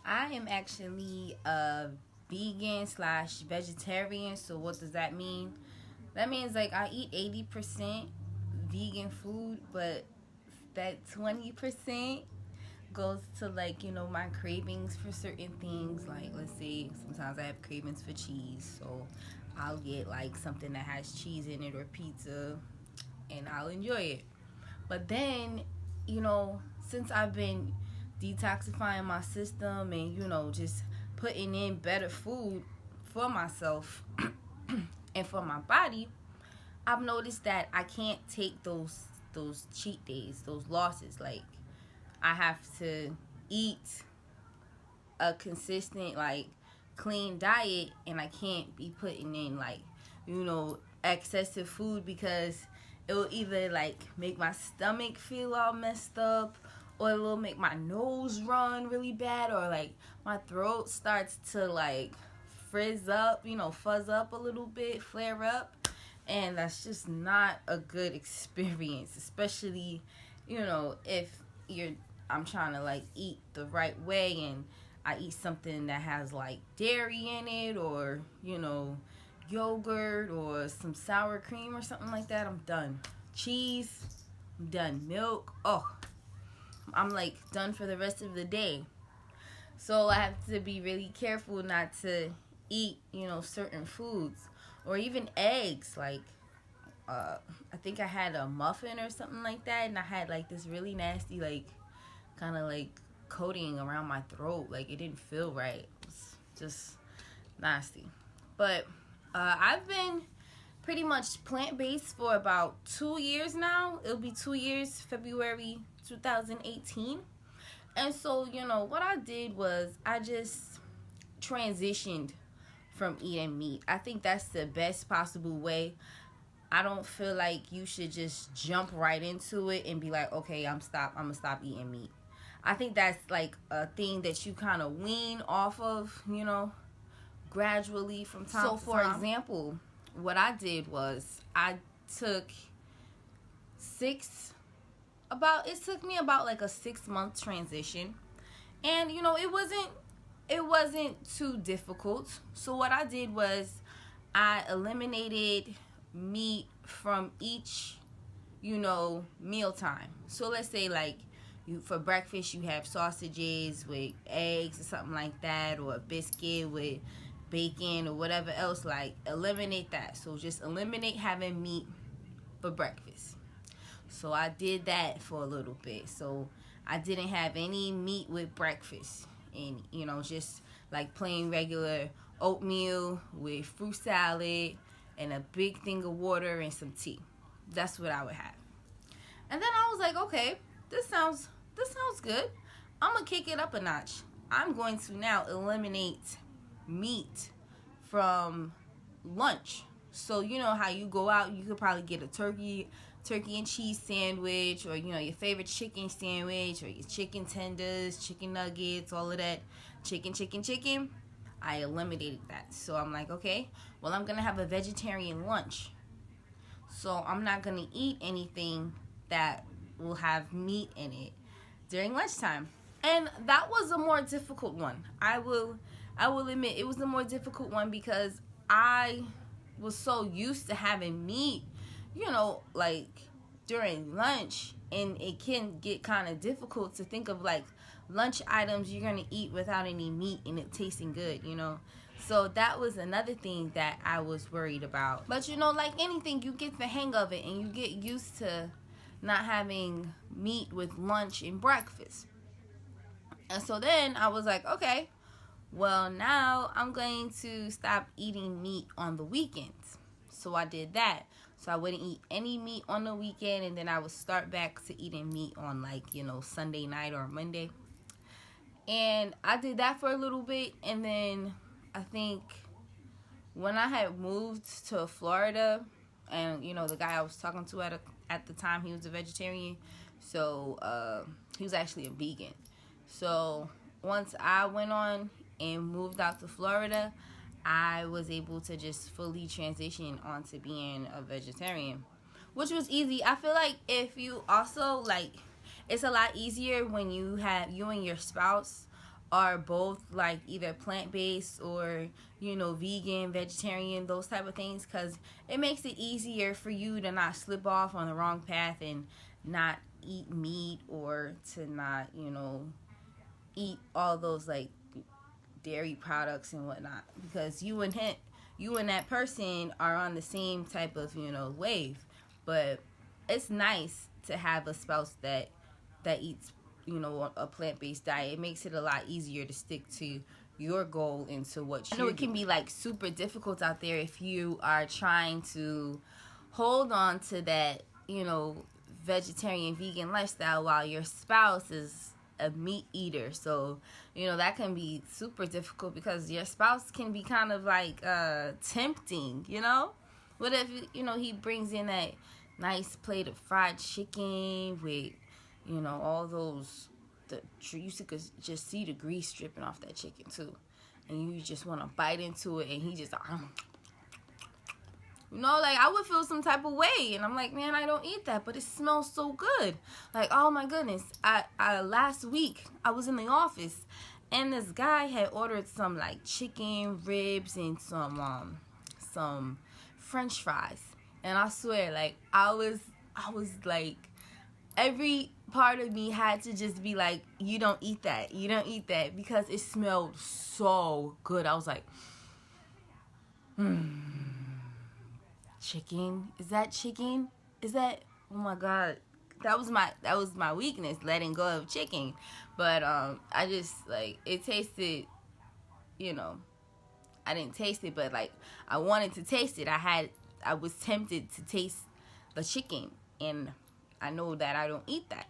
I am actually a vegan slash vegetarian. So what does that mean? That means like I eat 80% vegan food, but that 20% goes to like, my cravings for certain things. Like, let's say sometimes I have cravings for cheese, so I'll get like something that has cheese in it or pizza, and I'll enjoy it. But then, since I've been detoxifying my system and, just putting in better food for myself and for my body, I've noticed that I can't take those cheat days, those losses. Like, I have to eat a consistent, like, clean diet, and I can't be putting in, like, excessive food, because it will either like make my stomach feel all messed up, or it will make my nose run really bad, or like my throat starts to like frizz up, fuzz up a little bit, flare up. And that's just not a good experience, especially, if you're I'm trying to like eat the right way, and I eat something that has like dairy in it, or yogurt or some sour cream or something like that. I'm done. Cheese, I'm done. Milk, oh, I'm like done for the rest of the day. So I have to be really careful not to eat, certain foods, or even eggs. Like, I think I had a muffin or something like that, and I had like this really nasty, like, kind of like coating around my throat. Like, it didn't feel right. It was just nasty. But I've been pretty much plant-based for about 2 years now. It'll be 2 years, February 2018. And so, what I did was I just transitioned from eating meat. I think that's the best possible way. I don't feel like you should just jump right into it and be like, okay, I'm gonna stop eating meat. I think that's like a thing that you kind of wean off of, gradually from time to time. So, for example, what I did was I took it took me about like a 6 month transition, and it wasn't too difficult. So what I did was I eliminated meat from each mealtime. So let's say, like, for breakfast you have sausages with eggs or something like that, or a biscuit with bacon or whatever else. Like, eliminate that. So just eliminate having meat for breakfast. So I did that for a little bit. So I didn't have any meat with breakfast, and just like plain regular oatmeal with fruit salad and a big thing of water and some tea. That's what I would have. And then I was like, okay, this sounds good. I'm gonna kick it up a notch. I'm going to now eliminate meat from lunch. So you know how you go out, you could probably get a turkey and cheese sandwich, or your favorite chicken sandwich, or your chicken tenders, chicken nuggets, all of that, chicken. I eliminated that. So I'm like, okay, well, I'm gonna have a vegetarian lunch. So I'm not gonna eat anything that will have meat in it during lunchtime. And that was a more difficult one. I will admit it was a more difficult one, because I was so used to having meat, like during lunch, and it can get kind of difficult to think of like lunch items you're gonna eat without any meat and it tasting good. So that was another thing that I was worried about. But like anything, you get the hang of it and you get used to not having meat with lunch and breakfast. And so then I was like, okay, well, now I'm going to stop eating meat on the weekends. So I did that. So I wouldn't eat any meat on the weekend, and then I would start back to eating meat on, like, Sunday night or Monday. And I did that for a little bit, and then I think when I had moved to Florida, and the guy I was talking to at the time, he was a vegetarian, so he was actually a vegan. So once I went on and moved out to Florida, I was able to just fully transition onto being a vegetarian, which was easy. I feel like if you also, like, it's a lot easier when you and your spouse are both like either plant-based or vegan, vegetarian, those type of things, because it makes it easier for you to not slip off on the wrong path and not eat meat, or to not eat all those like dairy products and whatnot, because you and that person are on the same type of wave. But it's nice to have a spouse that eats a plant-based diet. It makes it a lot easier to stick to your goal and to what you know. It can be like super difficult out there if you are trying to hold on to that vegetarian, vegan lifestyle while your spouse is a meat eater. So that can be super difficult, because your spouse can be kind of like tempting. What if he brings in that nice plate of fried chicken with all those, you could just see the grease dripping off that chicken too, and you just want to bite into it, and he just like, I would feel some type of way, and I'm like, man, I don't eat that, but it smells so good. Like, oh my goodness. I last week I was in the office, and this guy had ordered some like chicken ribs and some French fries, and I swear, like, I was like, every part of me had to just be like, you don't eat that, because it smelled so good. I was like, chicken? Is that chicken? Is that, oh my god. That was my weakness, letting go of chicken. But I just, like, it tasted, I didn't taste it, but like, I wanted to taste it. I was tempted to taste the chicken, and I know that I don't eat that.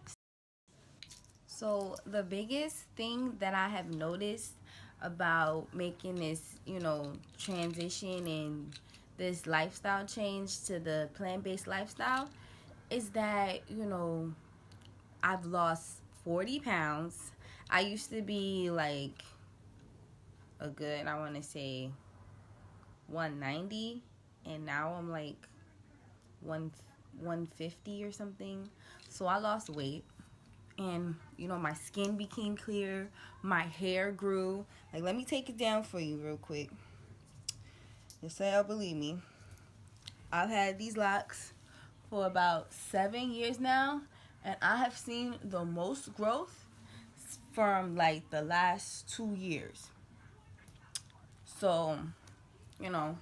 So the biggest thing that I have noticed about making this, transition and this lifestyle change to the plant-based lifestyle is that, I've lost 40 pounds. I used to be like a good, I want to say 190, and now I'm like 150 or something. So I lost weight, and my skin became clear, my hair grew. Like, let me take it down for you real quick, just so y'all believe me. I've had these locks for about 7 years now, and I have seen the most growth from like the last 2 years. So, you know,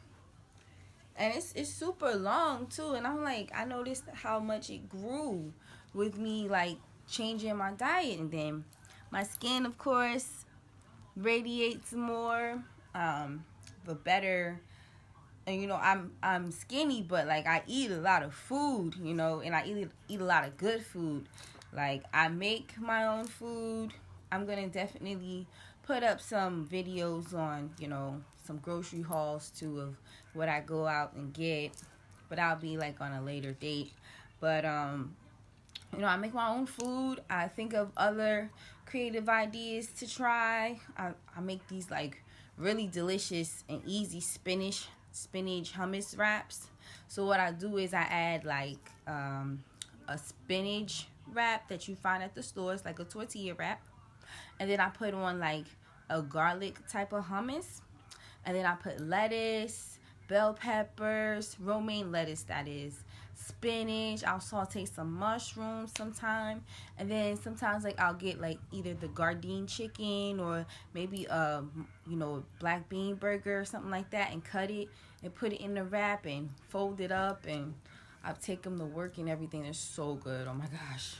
and it's super long too. And I'm like, I noticed how much it grew with me like changing my diet, and then my skin, of course, radiates more, but better. And I'm skinny, but like I eat a lot of food, and I eat a lot of good food. Like, I make my own food. I'm gonna definitely put up some videos on some grocery hauls too of what I go out and get, but I'll be like on a later date. But I make my own food. I think of other creative ideas to try. I make these like really delicious and easy spinach hummus wraps. So what I do is I add like a spinach wrap that you find at the stores, like a tortilla wrap, and then I put on like a garlic type of hummus, and then I put lettuce, bell peppers, romaine lettuce, that is, spinach. I'll saute some mushrooms sometime, and then sometimes like I'll get like either the Gardein chicken or maybe black bean burger or something like that, and cut it and put it in the wrap and fold it up, and I'll take them to work and everything. They're so good. Oh my gosh,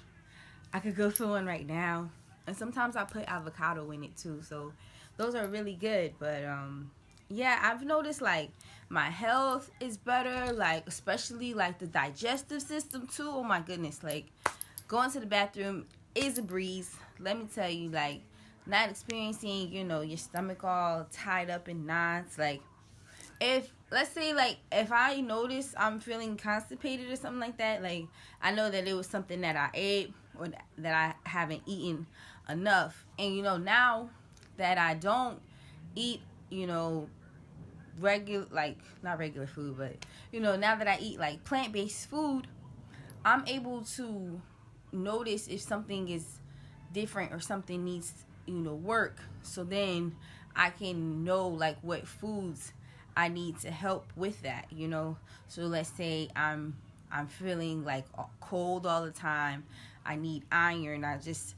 I could go for one right now. And sometimes I put avocado in it too, so those are really good. But yeah, I've noticed like my health is better, like especially like the digestive system too. Oh my goodness, like going to the bathroom is a breeze. Let me tell you, like not experiencing your stomach all tied up in knots. Like, if let's say like if I notice I'm feeling constipated or something like that, like I know that it was something that I ate or that I haven't eaten enough. And now that I don't eat regular, like not regular food, but now that I eat like plant-based food, I'm able to notice if something is different or something needs work, so then I can know like what foods I need to help with that. So let's say I'm feeling like cold all the time. I need iron. I just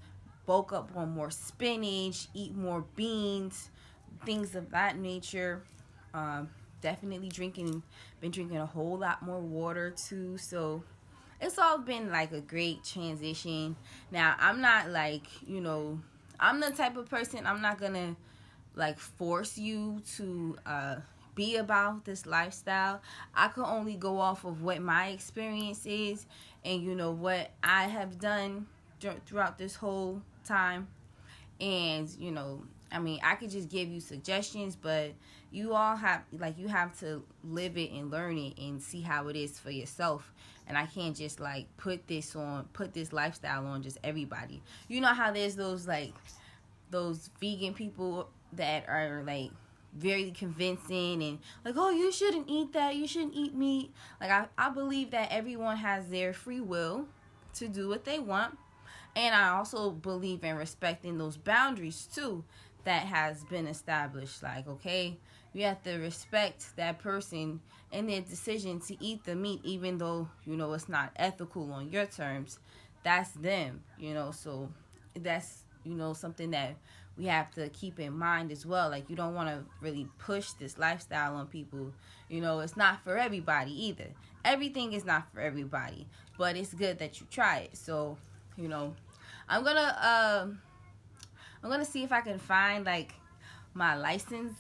bulk up on more spinach, eat more beans, things of that nature. Um, Definitely been drinking a whole lot more water too. So it's all been like a great transition. Now, I'm not like, I'm the type of person, I'm not gonna like force you to be about this lifestyle. I could only go off of what my experience is, and what I have done throughout this whole time. And I mean, I could just give you suggestions, but you have to live it and learn it and see how it is for yourself. And I can't just like put this lifestyle on just everybody. You know how there's those vegan people that are like very convincing and like, oh, you shouldn't eat that, you shouldn't eat meat. Like, I believe that everyone has their free will to do what they want, and I also believe in respecting those boundaries too that has been established. Like, okay, you have to respect that person and their decision to eat the meat, even though it's not ethical on your terms. That's them. So that's something that we have to keep in mind as well. Like, you don't want to really push this lifestyle on people. It's not for everybody either. Everything is not for everybody, but it's good that you try it. So you know i'm gonna um I'm gonna see if I can find like my license,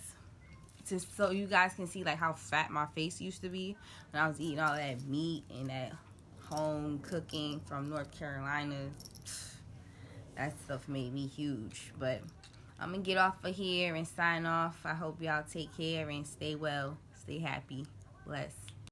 so you guys can see like how fat my face used to be when I was eating all that meat and that home cooking from North Carolina. That stuff made me huge. But I'm gonna get off of here and sign off. I hope y'all take care and stay well, stay happy, bless.